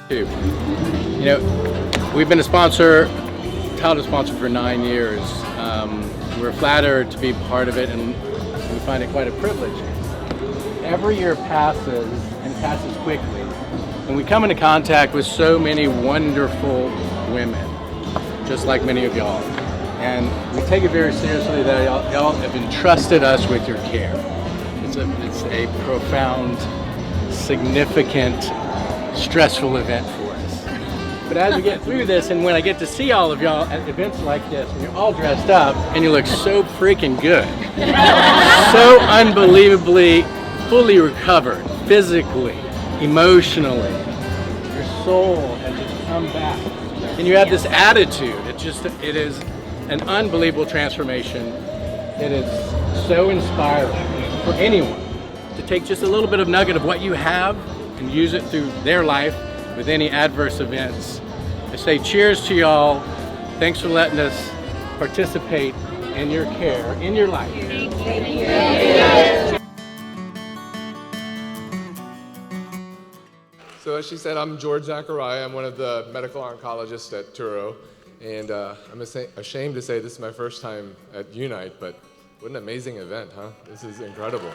You know, we've been title sponsor for 9 years. We're flattered to be part of it, and we find it quite a privilege. Every year passes and passes quickly, and we come into contact with so many wonderful women, just like many of y'all. And we take it very seriously that y'all have entrusted us with your care. It's a profound, significant, stressful event for us. But as we get through this, and when I get to see all of y'all at events like this, and you're all dressed up, and you look so freaking good, so unbelievably fully recovered, physically, emotionally, your soul has just come back, and you have this attitude. It is an unbelievable transformation. It is so inspiring for anyone to take just a little bit of nugget of what you have and use it through their life with any adverse events. I say cheers to y'all. Thanks for letting us participate in your care, in your life. Thank you. So as she said, I'm George Zacharia. I'm one of the medical oncologists at Touro. And I'm ashamed to say this is my first time at Unite, but what an amazing event, huh? This is incredible.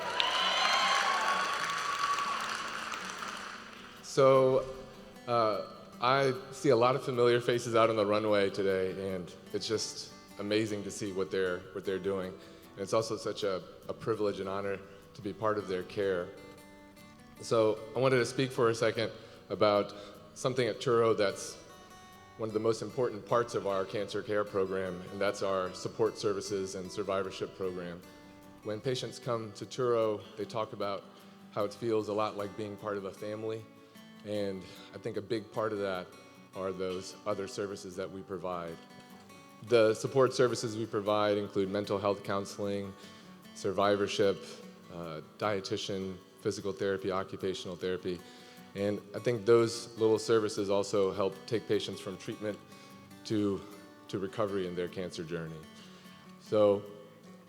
So I see a lot of familiar faces out on the runway today, and it's just amazing to see what they're doing. And it's also such a privilege and honor to be part of their care. So I wanted to speak for a second about something at Touro that's one of the most important parts of our cancer care program, and that's our support services and survivorship program. When patients come to Touro, they talk about how it feels a lot like being part of a family, and I think a big part of that are those other services that we provide. The support services we provide include mental health counseling, survivorship, dietitian, physical therapy, occupational therapy. And I think those little services also help take patients from treatment to recovery in their cancer journey. So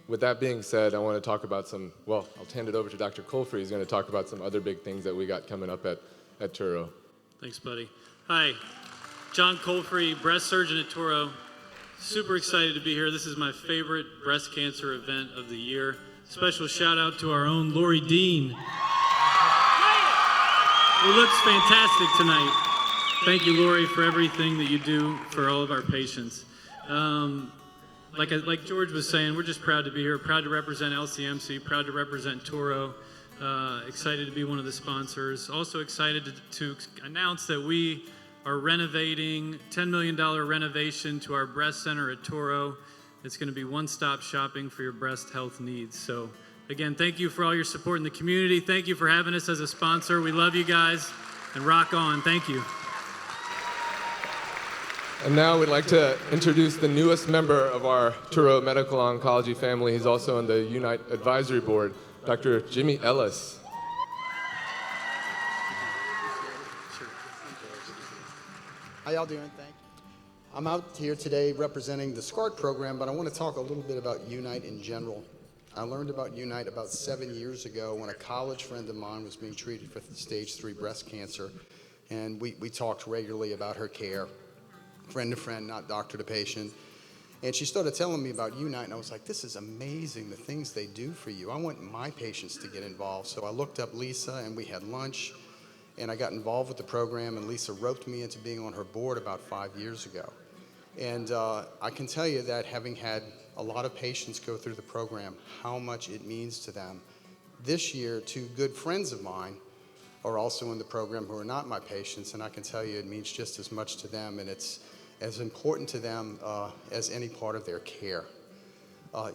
with that being said, I want to talk about I'll hand it over to Dr. Colfry. He's going to talk about some other big things that we got coming up at Touro. Thanks, buddy. Hi, John Colfry, breast surgeon at Touro. Super excited to be here. This is my favorite breast cancer event of the year. Special shout out to our own Lori Dean, who looks fantastic tonight. Thank you, Lori, for everything that you do for all of our patients. Like George was saying, we're just proud to be here, proud to represent LCMC, proud to represent Touro, excited to be one of the sponsors. Also excited to announce that we are renovating, $10 million renovation to our breast center at Touro. It's going to be one-stop shopping for your breast health needs. So again, thank you for all your support in the community. Thank you for having us as a sponsor. We love you guys, and rock on. Thank you. And now we'd like to introduce the newest member of our Touro Medical Oncology family. He's also on the Unite Advisory Board, Dr. Jimmy Ellis. How y'all doing? Thank you. I'm out here today representing the SCART program, but I want to talk a little bit about Unite in general. I learned about Unite about 7 years ago when a college friend of mine was being treated for stage 3 breast cancer, and we talked regularly about her care, friend to friend, not doctor to patient. And she started telling me about Unite, and I was like, this is amazing, the things they do for you. I want my patients to get involved. So I looked up Lisa, and we had lunch, and I got involved with the program, and Lisa roped me into being on her board about 5 years ago. And I can tell you that having had a lot of patients go through the program, how much it means to them. This year, 2 good friends of mine are also in the program who are not my patients, and I can tell you it means just as much to them, and it's as important to them as any part of their care.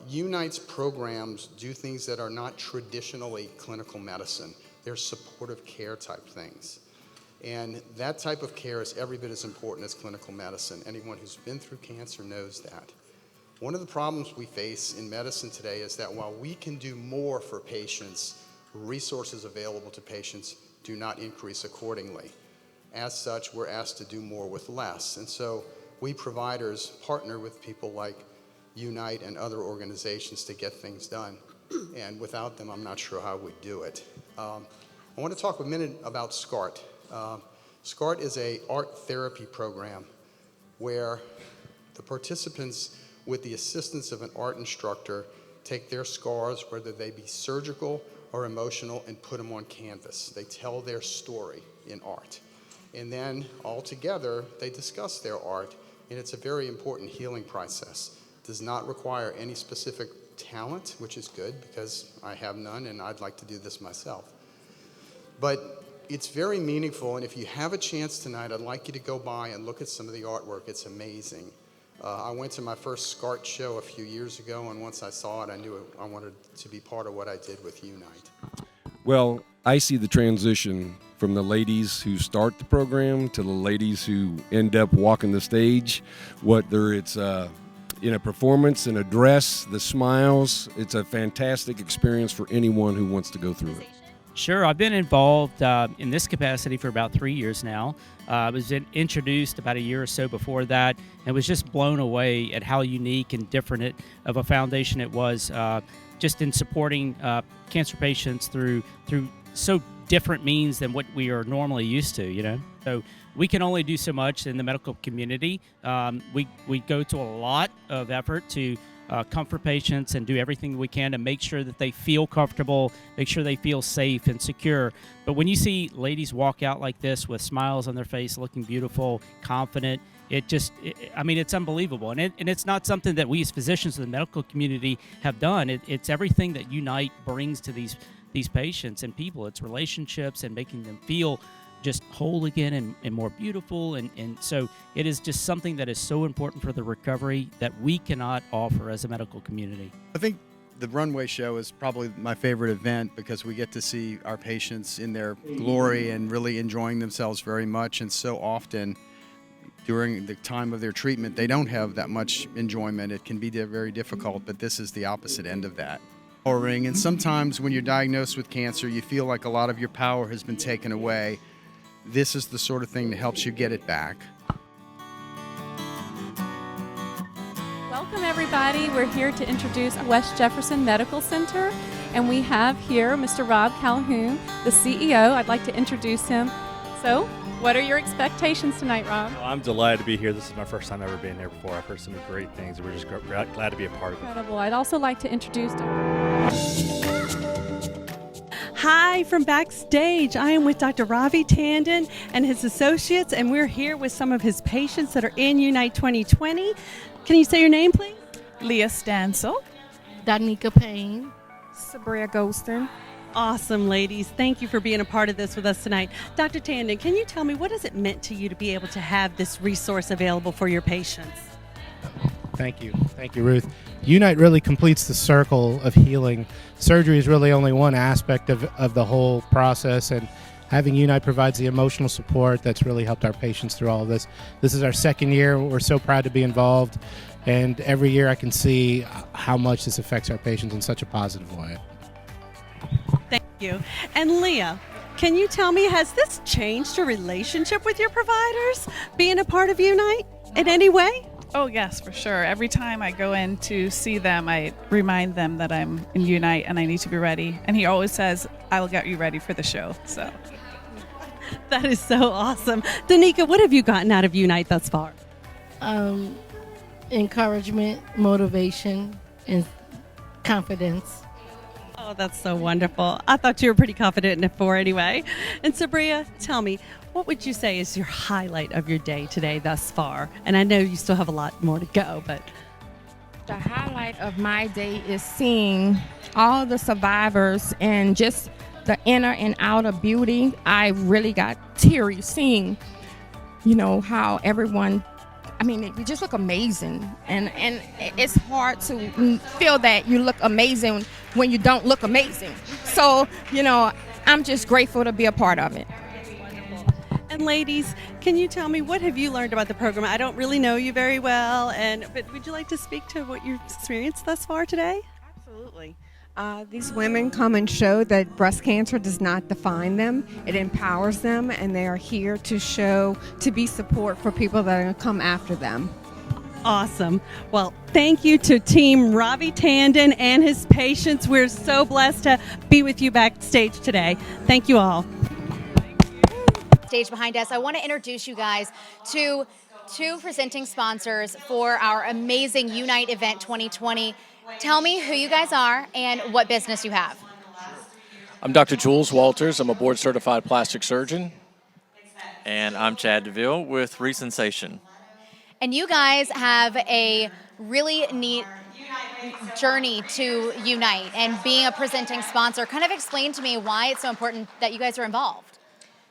Unite's programs do things that are not traditionally clinical medicine. They're supportive care type things. And that type of care is every bit as important as clinical medicine. Anyone who's been through cancer knows that. One of the problems we face in medicine today is that while we can do more for patients, resources available to patients do not increase accordingly. As such, we're asked to do more with less. And so we providers partner with people like Unite and other organizations to get things done. And without them, I'm not sure how we'd do it. I want to talk a minute about SCART. SCART is a art therapy program where the participants, with the assistance of an art instructor, take their scars, whether they be surgical or emotional, and put them on canvas. They tell their story in art. And then all together, they discuss their art, and it's a very important healing process. It does not require any specific talent, which is good because I have none and I'd like to do this myself. But it's very meaningful, and if you have a chance tonight, I'd like you to go by and look at some of the artwork. It's amazing. I went to my first SCART show a few years ago, and once I saw it, I knew I wanted to be part of what I did with Unite. Well, I see the transition from the ladies who start the program to the ladies who end up walking the stage, whether it's in a performance, in a dress, the smiles. It's a fantastic experience for anyone who wants to go through it. Sure, I've been involved in this capacity for about 3 years now. I was introduced about a year or so before that, and was just blown away at how unique and different of a foundation it was, just in supporting cancer patients through so different means than what we are normally used to, you know. So we can only do so much in the medical community. We go to a lot of effort to comfort patients and do everything we can to make sure that they feel comfortable, make sure they feel safe and secure. But when you see ladies walk out like this with smiles on their face, looking beautiful, confident, I mean, it's unbelievable. And it's not something that we as physicians in the medical community have done. It's everything that Unite brings to these patients and people. It's relationships and making them feel just whole again and more beautiful. And so it is just something that is so important for the recovery that we cannot offer as a medical community. I think the runway show is probably my favorite event because we get to see our patients in their glory and really enjoying themselves very much. And so often during the time of their treatment, they don't have that much enjoyment. It can be very difficult, but this is the opposite end of that. And sometimes when you're diagnosed with cancer, you feel like a lot of your power has been taken away. This is the sort of thing that helps you get it back. Welcome everybody. We're here to introduce West Jefferson Medical Center, and we have here Mr. Rob Calhoun, the CEO. I'd like to introduce him. So, what are your expectations tonight, Rob? Well, I'm delighted to be here. This is my first time ever being here before. I've heard some great things, and we're just glad to be a part of it. Incredible. I'd also like to introduce Hi from backstage. I am with Dr. Ravi Tandon and his associates, and we're here with some of his patients that are in Unite 2020. Can you say your name, please? Leah Stansel. Danica Payne. Sabria Golston. Awesome, ladies. Thank you for being a part of this with us tonight. Dr. Tandon, can you tell me what has it meant to you to be able to have this resource available for your patients? Thank you, Ruth. Unite really completes the circle of healing. Surgery is really only one aspect of the whole process, and having Unite provides the emotional support that's really helped our patients through all of this. This is our second year. We're so proud to be involved, and every year I can see how much this affects our patients in such a positive way. Thank you. And Leah, can you tell me, has this changed your relationship with your providers, being a part of Unite in any way? Oh, yes, for sure. Every time I go in to see them, I remind them that I'm in Unite and I need to be ready. And he always says, I'll get you ready for the show. So that is so awesome. Danica, what have you gotten out of Unite thus far? Encouragement, motivation, and confidence. Oh, that's so wonderful. I thought you were pretty confident in it before anyway. And Sabria, tell me, what would you say is your highlight of your day today thus far? And I know you still have a lot more to go, but... The highlight of my day is seeing all the survivors and just the inner and outer beauty. I really got teary seeing, how everyone, you just look amazing. And it's hard to feel that you look amazing when you don't look amazing. So, I'm just grateful to be a part of it. And ladies, can you tell me, what have you learned about the program? I don't really know you very well, but would you like to speak to what you've experienced thus far today? Absolutely. These women come and show that breast cancer does not define them. It empowers them, and they are here to be support for people that are going to come after them. Awesome. Well, thank you to Team Ravi Tandon and his patients. We're so blessed to be with you backstage today. Thank you all. stage behind us, I want to introduce you guys to two presenting sponsors for our amazing Unite event 2020. Tell me who you guys are and what business you have. I'm Dr. Jules Walters. I'm a board-certified plastic surgeon. And I'm Chad Deville with Resensation. And you guys have a really neat journey to Unite and being a presenting sponsor. Kind of explain to me why it's so important that you guys are involved.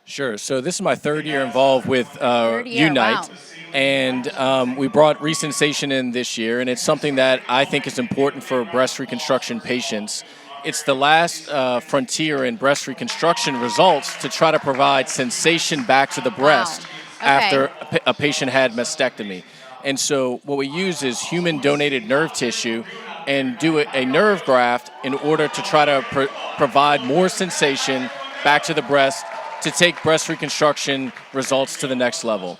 Sure. So this is my third year involved with Unite. Wow. And we brought resensation in this year, and it's something that I think is important for breast reconstruction patients. It's the last frontier in breast reconstruction results to try to provide sensation back to the breast after a patient had mastectomy. And so what we use is human donated nerve tissue and do a nerve graft in order to try to provide more sensation back to the breast to take breast reconstruction results to the next level.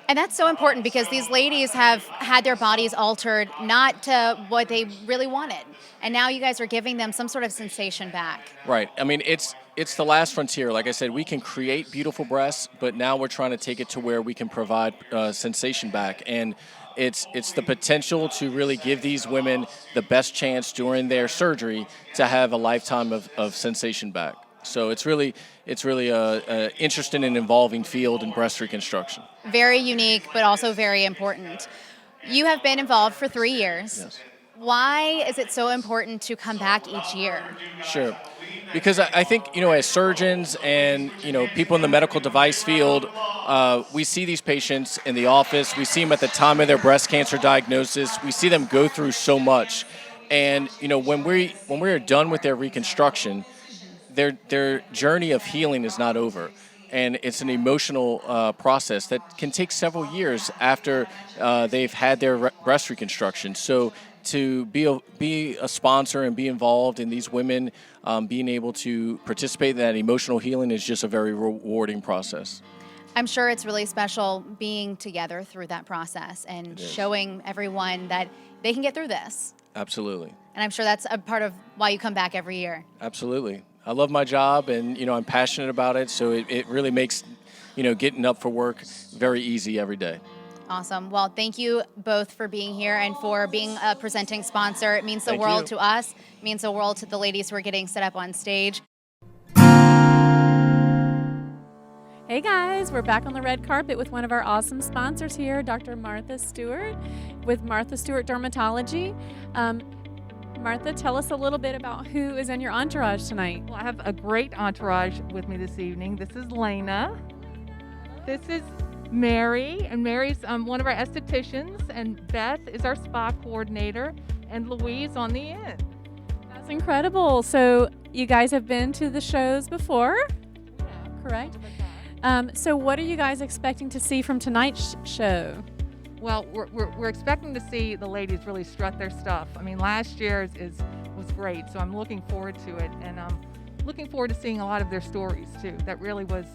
And that's so important because these ladies have had their bodies altered not to what they really wanted. And now you guys are giving them some sort of sensation back. Right. I mean, it's the last frontier. Like I said, we can create beautiful breasts, but now we're trying to take it to where we can provide sensation back. And it's the potential to really give these women the best chance during their surgery to have a lifetime of sensation back. So it's really a interesting and involving field in breast reconstruction. Very unique, but also very important. You have been involved for 3 years. Yes. Why is it so important to come back each year? Sure. Because I think, as surgeons and, people in the medical device field, we see these patients in the office. We see them at the time of their breast cancer diagnosis. We see them go through so much. And, when we are done with their reconstruction, their journey of healing is not over. And it's an emotional process that can take several years after they've had their breast reconstruction. So to be a sponsor and be involved in these women being able to participate in that emotional healing is just a very rewarding process. I'm sure it's really special being together through that process and showing everyone that they can get through this. Absolutely. And I'm sure that's a part of why you come back every year. Absolutely. I love my job and, I'm passionate about it. So it really makes, getting up for work very easy every day. Awesome. Well, thank you both for being here and for being a presenting sponsor. It means the Thank world you. to us. It means the world to the ladies who are getting set up on stage. Hey guys, we're back on the red carpet with one of our awesome sponsors here, Dr. Martha Stewart with Martha Stewart Dermatology. Martha, tell us a little bit about who is in your entourage tonight. Well, I have a great entourage with me this evening. This is Lena. This is Mary, and Mary's one of our estheticians, and Beth is our spa coordinator, and Louise on the end. That's incredible. So you guys have been to the shows before? Yeah, correct? So what are you guys expecting to see from tonight's show? Well, we're expecting to see the ladies really strut their stuff. I mean, last year's was great, so I'm looking forward to it, and I'm looking forward to seeing a lot of their stories too. That really was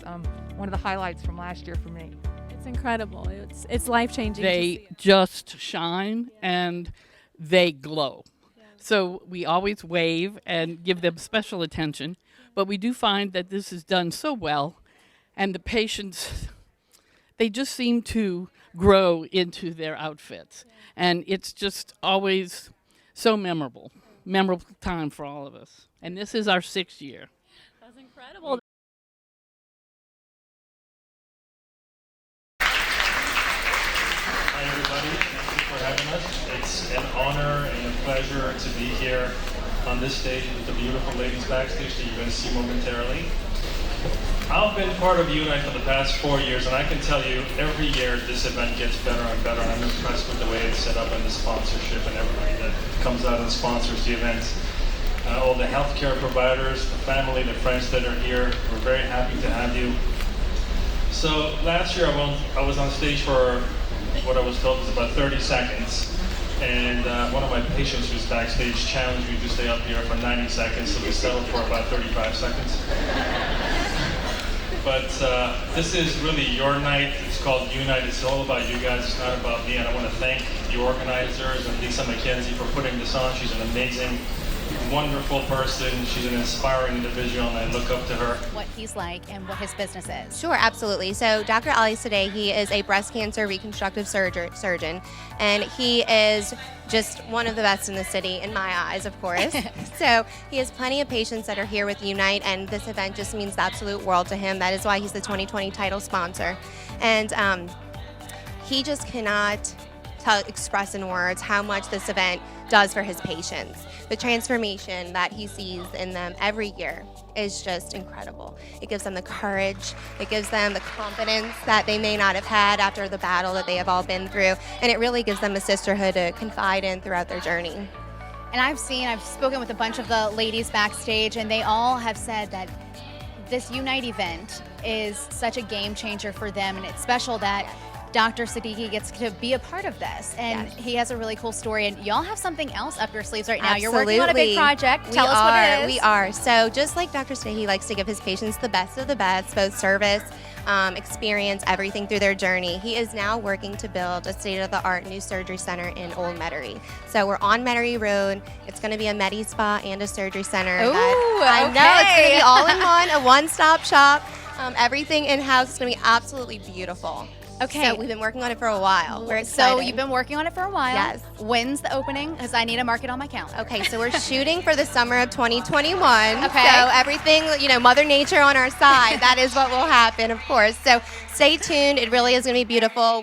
one of the highlights from last year for me. It's incredible. It's life-changing. They just shine and they glow. Yeah. So we always wave and give them special attention, but we do find that this is done so well, and the patients, they just seem to grow into their outfits. Yeah. And it's just always so memorable time for all of us. And this is our 6th year. That's incredible. Hi everybody, thank you for having us. It's an honor and a pleasure to be here on this stage with the beautiful ladies backstage that you're going to see momentarily. I've been part of Unite for the past 4 years, and I can tell you every year this event gets better and better. I'm impressed with the way it's set up and the sponsorship and everybody that comes out and sponsors the events. All the healthcare providers, the family, the friends that are here, we're very happy to have you. So last year I was on stage for what I was told was about 30 seconds. And one of my patients who's backstage challenged me to stay up here for 90 seconds, so we settled for about 35 seconds. But this is really your night. It's called Unite. It's all about you guys. It's not about me. And I want to thank the organizers and Lisa McKenzie for putting this on. She's an amazing wonderful person. She's an inspiring individual, and I look up to her. What he's like and what his business is. Sure, absolutely. So Dr. Ellis Sadeghi is a breast cancer reconstructive surgeon, and he is just one of the best in the city, in my eyes, of course. So he has plenty of patients that are here with Unite, and this event just means the absolute world to him. That is why he's the 2020 title sponsor. And he just cannot express in words how much this event does for his patients. The transformation that he sees in them every year is just incredible. It gives them the courage, it gives them the confidence that they may not have had after the battle that they have all been through, and it really gives them a sisterhood to confide in throughout their journey. And I've spoken with a bunch of the ladies backstage, and they all have said that this Unite event is such a game changer for them, and it's special that Dr. Sadeghi gets to be a part of this, and he has a really cool story, and y'all have something else up your sleeves right now. Absolutely. You're working on a big project. Tell us what it is. We are. So just like Dr. Sadeghi likes to give his patients the best of the best, both service, experience, everything through their journey, he is now working to build a state-of-the-art new surgery center in Old Metairie. So we're on Metairie Road. It's going to be a Medspa and a surgery center. Ooh, I know, it's going to be all in one, a one-stop shop, everything in-house. It's going to be absolutely beautiful. Okay. So we've been working on it for a while. We're excited. So you've been working on it for a while. Yes. When's the opening? Because I need to mark it on my calendar. Okay, so we're shooting for the summer of 2021. Okay. So everything, Mother Nature on our side, that is what will happen, of course. So stay tuned. It really is going to be beautiful.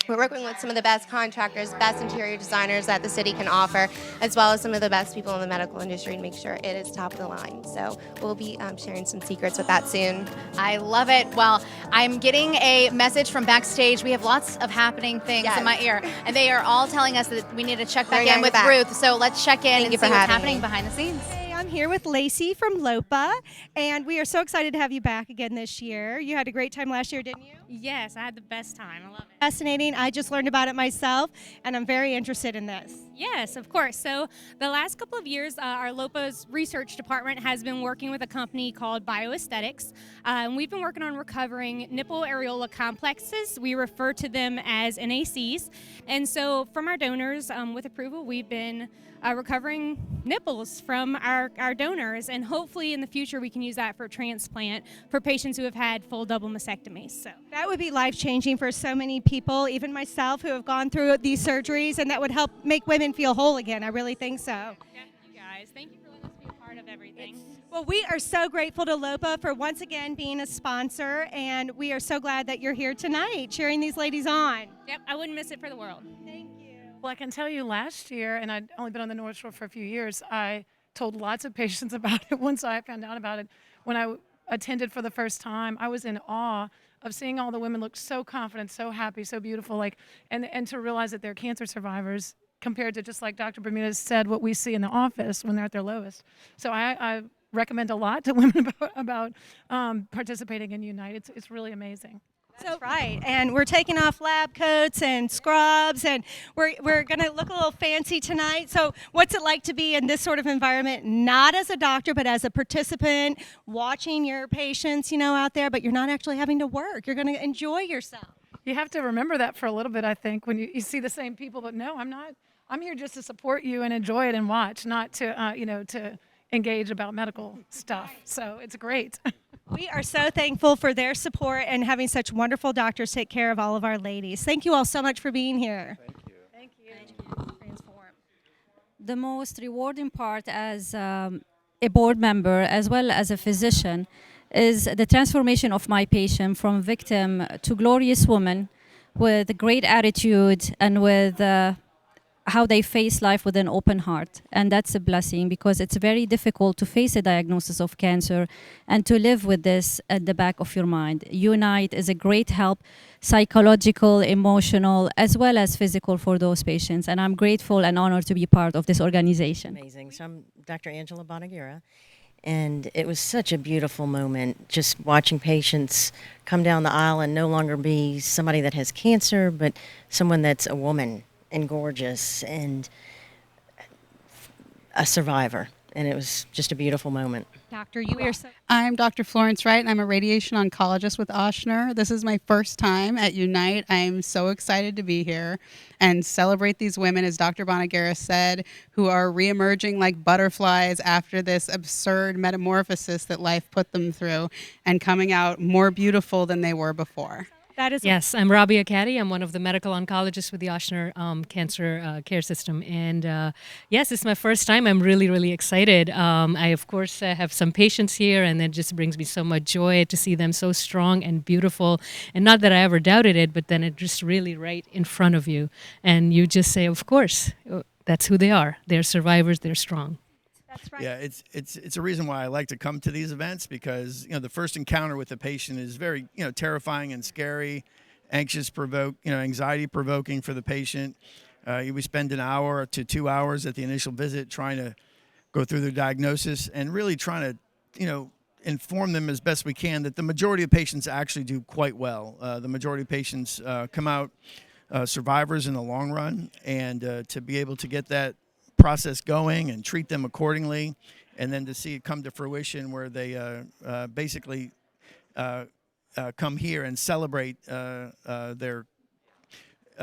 We're working with some of the best contractors, best interior designers that the city can offer, as well as some of the best people in the medical industry to make sure it is top of the line. So we'll be sharing some secrets with that soon. I love it. Well, I'm getting a message from backstage. We have lots of happening things in my ear, and they are all telling us that we need to check back in with Ruth. So let's check in and see what's happening behind the scenes. I'm here with Laci from LOPA, and we are so excited to have you back again this year. You had a great time last year, didn't you? Yes, I had the best time. I love it. Fascinating. I just learned about it myself, and I'm very interested in this. Yes, of course. So the last couple of years, our LOPA's research department has been working with a company called Bioaesthetics, and we've been working on recovering nipple areola complexes. We refer to them as NACs. And so from our donors, with approval, we've been recovering nipples from our donors, and hopefully in the future we can use that for transplant for patients who have had full double mastectomies. So that would be life-changing for so many people, even myself, who have gone through these surgeries, and that would help make women feel whole again. I really think so. Thank you guys. Thank you for letting us be a part of everything. Well, we are so grateful to LOPA for once again being a sponsor, and we are so glad that you're here tonight cheering these ladies on. Yep, I wouldn't miss it for the world. Thank you. Well, I can tell you last year, and I'd only been on the Northshore for a few years, I told lots of patients about it once I found out about it. When I attended for the first time, I was in awe of seeing all the women look so confident, so happy, so beautiful, and to realize that they're cancer survivors compared to, just like Dr. Bermudez said, what we see in the office when they're at their lowest. So I recommend a lot to women about participating in Unite. It's really amazing. That's right, and we're taking off lab coats and scrubs, and we're going to look a little fancy tonight. So what's it like to be in this sort of environment, not as a doctor, but as a participant, watching your patients, out there, but you're not actually having to work. You're going to enjoy yourself. You have to remember that for a little bit, I think, when you see the same people, but no, I'm not. I'm here just to support you and enjoy it and watch, not to, to engage about medical stuff. So it's great. We are so thankful for their support and having such wonderful doctors take care of all of our ladies. Thank you all so much for being here. Thank you. The most rewarding part as a board member as well as a physician is the transformation of my patient from victim to glorious woman with a great attitude and with how they face life with an open heart. And that's a blessing, because it's very difficult to face a diagnosis of cancer and to live with this at the back of your mind. Unite is a great help, psychological, emotional, as well as physical for those patients. And I'm grateful and honored to be part of this organization. Amazing. So I'm Dr. Angela Bonagura, and it was such a beautiful moment just watching patients come down the aisle and no longer be somebody that has cancer, but someone that's a woman and gorgeous and a survivor. and it was just a beautiful moment. Doctor, you are so. I'm Dr. Florence Wright, and I'm a radiation oncologist with Ochsner. This is my first time at Unite. I'm so excited to be here and celebrate these women, as Dr. Bonagera said, who are reemerging like butterflies after this absurd metamorphosis that life put them through and coming out more beautiful than they were before. That is Yes, I'm Ravi Akadi. I'm one of the medical oncologists with the Ochsner Cancer Care System. And yes, it's my first time. I'm really, really excited. I, of course, have some patients here, and it just brings me so much joy to see them so strong and beautiful. And not that I ever doubted it, but then it just really right in front of you. And you just say, of course, that's who they are. They're survivors. They're strong. That's right. Yeah, it's a reason why I like to come to these events, because the first encounter with the patient is very terrifying and scary, anxiety provoking for the patient. We spend an hour to 2 hours at the initial visit trying to go through their diagnosis and really trying to inform them as best we can that the majority of patients actually do quite well. The majority of patients come out survivors in the long run, and to be able to get that process going and treat them accordingly, and then to see it come to fruition where they basically come here and celebrate their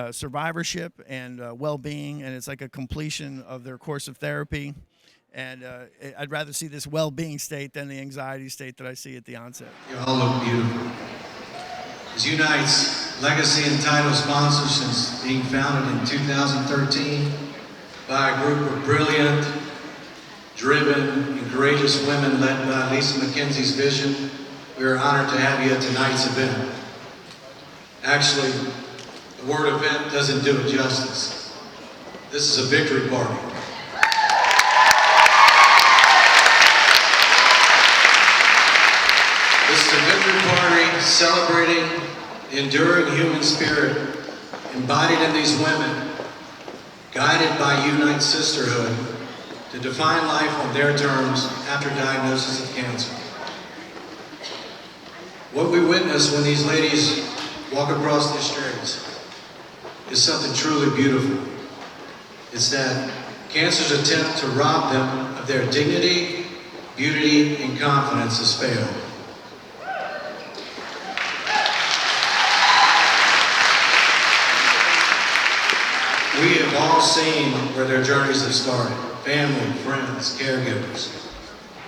survivorship and well-being, and it's like a completion of their course of therapy. And I'd rather see this well-being state than the anxiety state that I see at the onset. You all look beautiful. As Unite's legacy and title sponsor since being founded in 2013, by a group of brilliant, driven, and courageous women led by Lisa McKenzie's vision, we are honored to have you at tonight's event. Actually, the word event doesn't do it justice. This is a victory party. This is a victory party celebrating the enduring human spirit embodied in these women, guided by Unite Sisterhood to define life on their terms after diagnosis of cancer. What we witness when these ladies walk across the streets is something truly beautiful. It's that cancer's attempt to rob them of their dignity, beauty, and confidence has failed. We have all seen where their journeys have started. Family, friends, caregivers.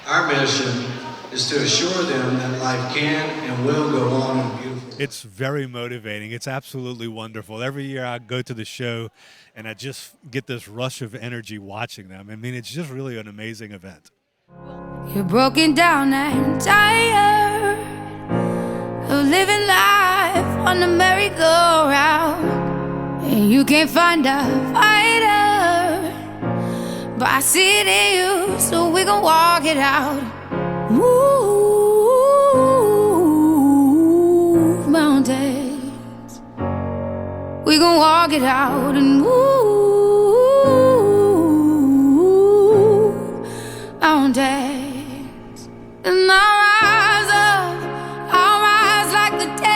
Our mission is to assure them that life can and will go on in a beautiful way. It's very motivating. It's absolutely wonderful. Every year I go to the show and I just get this rush of energy watching them. I mean, it's just really an amazing event. You're broken down and tired of living life on the merry-go-round. And you can't find a fighter, but I see it in you, so we gon' walk it out. Move mountains, we gon' walk it out and move mountains. And I'll rise up, I'll rise like the day.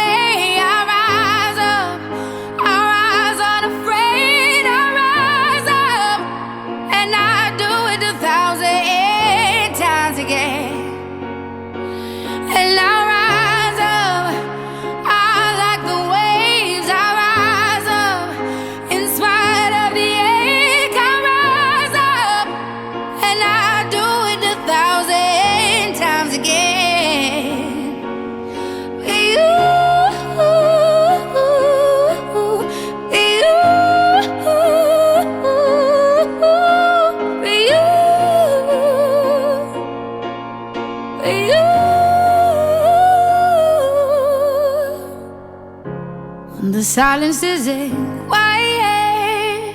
The silence isn't quiet,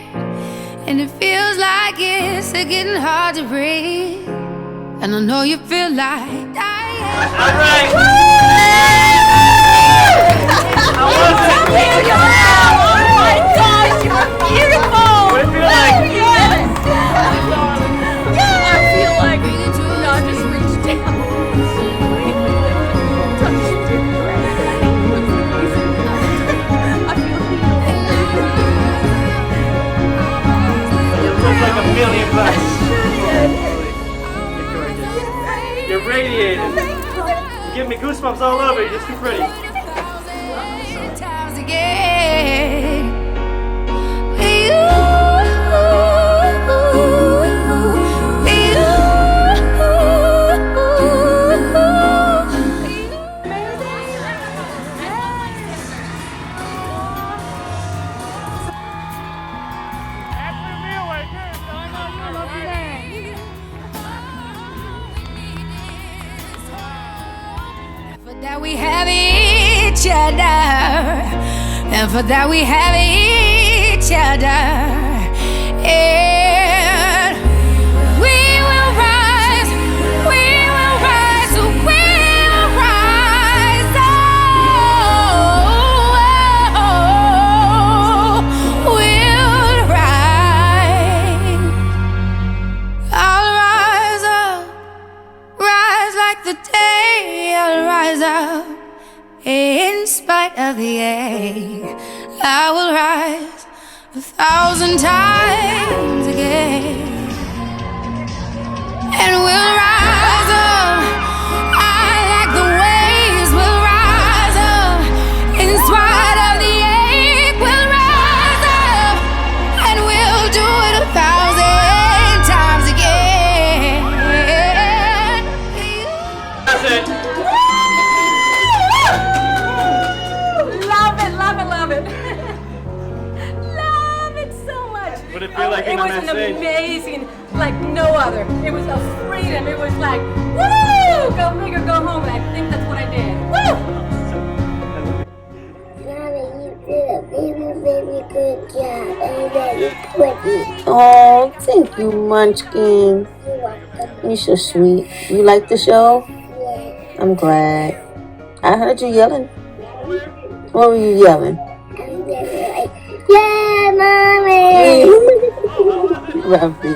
and it feels like it's getting hard to breathe. And I know you feel like dying. All right. How was it? Oh my gosh, you were beautiful. What did it feel like? Yes. I feel like God just reached down. Like $1 million. You're radiating. You give me goosebumps all over. You're just too pretty. Times again. That we have each other, and for that we have each other, and we will rise, we will rise, we will rise, we'll rise. I'll rise up, rise like the day, I'll rise up. In spite of the ache, I will rise 1,000 times again. And we'll rise up, I like the waves, we'll rise up. In spite of the ache, we'll rise up. And we'll do it 1,000 times again. That's it. Love it. Love it so much. What did it feel like It being on was that stage? amazing, like no other. It was a freedom. It was like, woo! Go big or go home. And I think that's what I did. Woo! Mommy, you did a very, very good job. And very pretty. Oh, thank you, Munchkin. You're welcome. You're so sweet. You like the show? Yeah. I'm glad. I heard you yelling. What were you yelling? And they were like, yeah, Mommy! Ravi.